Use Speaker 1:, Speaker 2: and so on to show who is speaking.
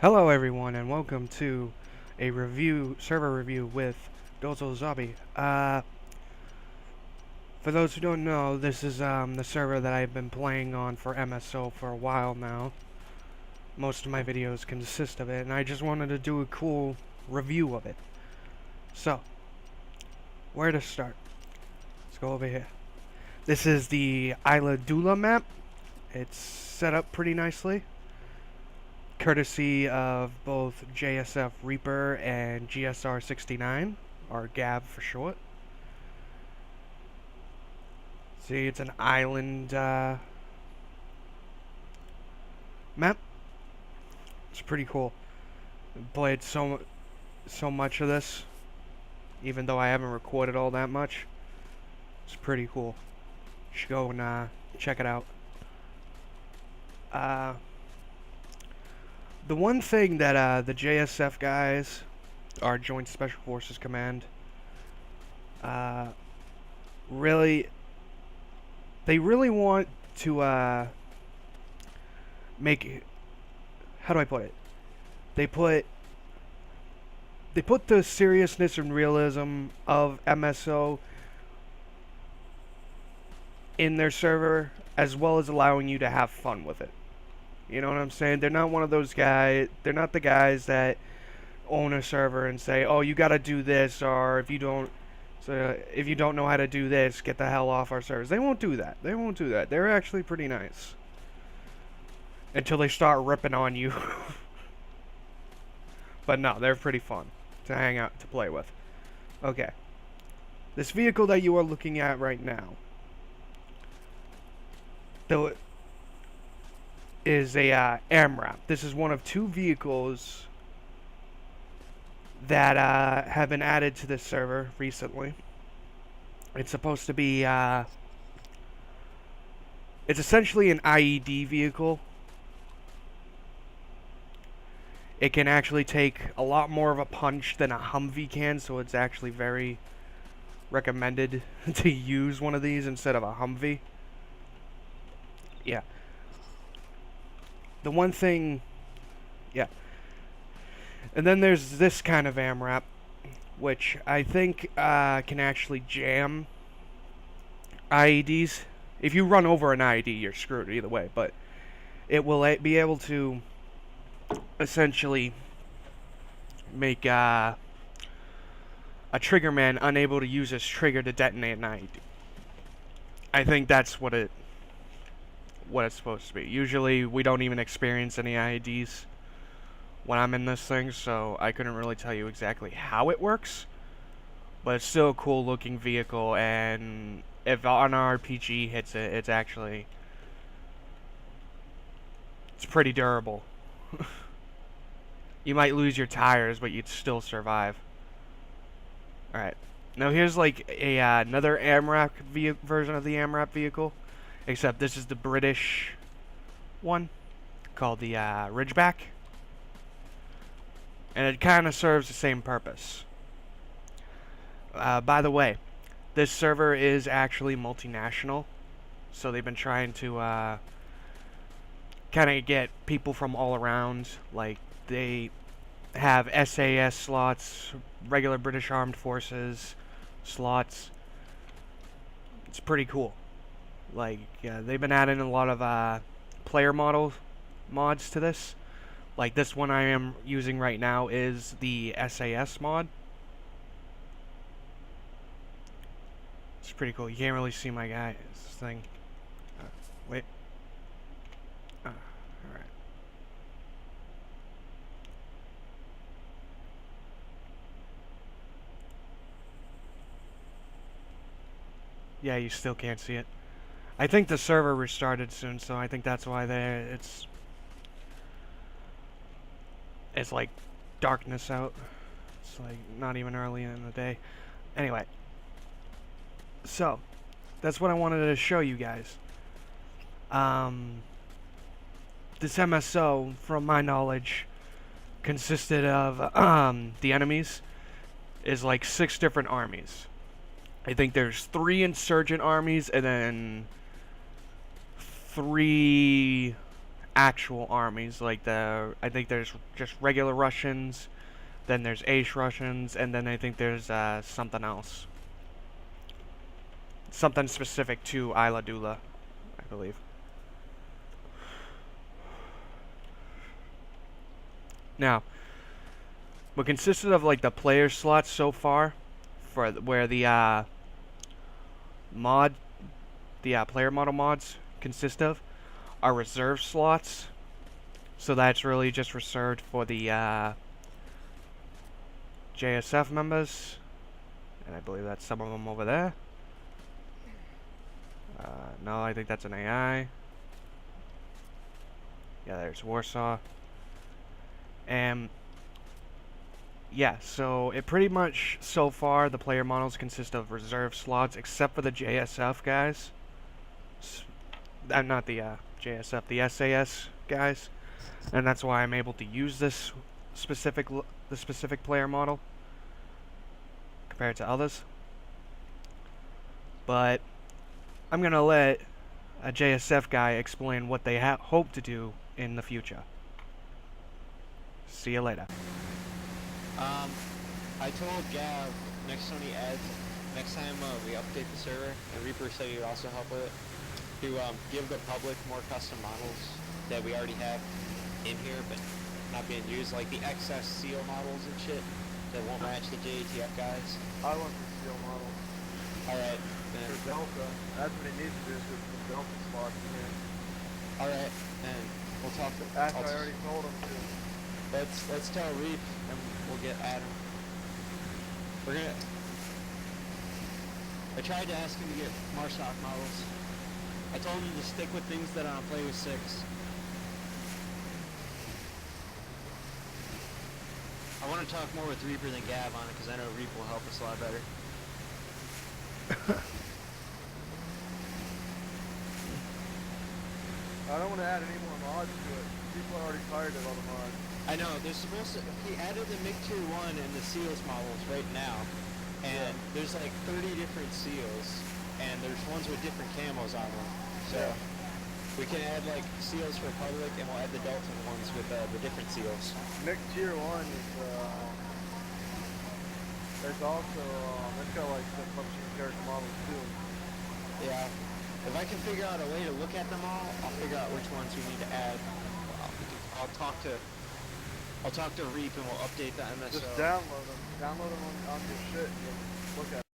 Speaker 1: Hello everyone and welcome to a server review with DozelZabi. For those who don't know, this is the server that I've been playing on for MSO for a while now. Most of my videos consist of it, and I just wanted to do a cool review of it. So, where to start? Let's go over here. This is the Isla map. It's set up pretty nicely, courtesy of both JSF Reaper and GSR69, or GAB for short. See, it's an island map. It's pretty cool. I've played so much of this, even though I haven't recorded all that much. It's pretty cool. You should go and check it out. The one thing that the JSF guys, our Joint Special Forces Command, really want to make, how do I put it? They put the seriousness and realism of MSO in their server, as well as allowing you to have fun with it. You know what I'm saying? They're not one of those guys. They're not the guys that own a server and say, "Oh, you got to do this," or if you don't know how to do this, get the hell off our servers. They won't do that. They won't do that. They're actually pretty nice until they start ripping on you. But no, they're pretty fun to hang out, to play with. Okay, this vehicle that you are looking at right now, though, is a AMRAP. This is one of two vehicles that have been added to this server recently. It's supposed to be it's essentially an IED vehicle. It can actually take a lot more of a punch than a Humvee can, so it's actually very recommended to use one of these instead of a Humvee. Yeah. The one thing, yeah. And then there's this kind of AMRAP, which I think can actually jam IEDs. If you run over an IED, you're screwed either way, but it will be able to essentially make a triggerman unable to use his trigger to detonate an IED. I think that's what it's supposed to be. Usually we don't even experience any IEDs when I'm in this thing, so I couldn't really tell you exactly how it works, but it's still a cool looking vehicle, and if an RPG hits it, it's pretty durable. You might lose your tires, but you'd still survive. Alright, now here's like another AMRAP version of the AMRAP vehicle, except this is the British one, called the Ridgeback. And it kind of serves the same purpose. By the way, this server is actually multinational, so they've been trying to kind of get people from all around. Like, they have SAS slots, regular British Armed Forces slots. It's pretty cool. Like, they've been adding a lot of player mods to this. Like, this one I am using right now is the SAS mod. It's pretty cool. You can't really see my guy's thing. Wait. Alright. Yeah, you still can't see it. I think the server restarted soon, so I think that's why it's like darkness out. It's like not even early in the day. Anyway, so that's what I wanted to show you guys. This MSO, from my knowledge, consisted of the enemies is like 6 different armies. I think there's 3 insurgent armies and then 3 actual armies, like I think there's just regular Russians, then there's Ace Russians, and then I think there's something else. Something specific to Isla Dula, I believe. Now, what consisted of like the player slots so far, for where the player model mods consist of, are reserve slots. So that's really just reserved for the JSF members, and I believe that's some of them over there. No, I think that's an AI. Yeah, there's Warsaw. And yeah, so it pretty much, so far, the player models consist of reserve slots, except for the JSF guys. Not the JSF, the SAS guys. And that's why I'm able to use this specific player model compared to others. But I'm gonna let a JSF guy explain what they hope to do in the future. See you later.
Speaker 2: I told Gav next time we update the server, and Reaper said he would also help with it, to give the public more custom models that we already have in here but not being used, like the XS seal models and shit that won't match the JATF guys.
Speaker 3: I want the seal models.
Speaker 2: Alright, then.
Speaker 3: For Delta, that's what it needs to do, is put some Delta slots in here.
Speaker 2: Alright, and we'll talk to...
Speaker 3: I already told him to.
Speaker 2: Let's tell Reap, and we'll get Adam. We're gonna... I tried to ask him to get Marsoc models. I told him to stick with things that are on Play with 6. I want to talk more with Reaper than Gav on it, because I know Reap will help us a lot better.
Speaker 3: I don't want to add any more mods to it. People are already tired of all the mods.
Speaker 2: I know, there's supposed to... He added the MiG Tier 1 and the Seals models right now. And there's like 30 different Seals. And there's ones with different camos on them. So, we can add like Seals for public, and we'll add the Delta ones with the different Seals.
Speaker 3: MiG Tier 1 is, there's also, it's got like the functioning character models too.
Speaker 2: Yeah. If I can figure out a way to look at them all, I'll figure out which ones we need to add. I'll talk to Reap, and we'll update the MSO.
Speaker 3: Just download them. Download them on your shit and look at them.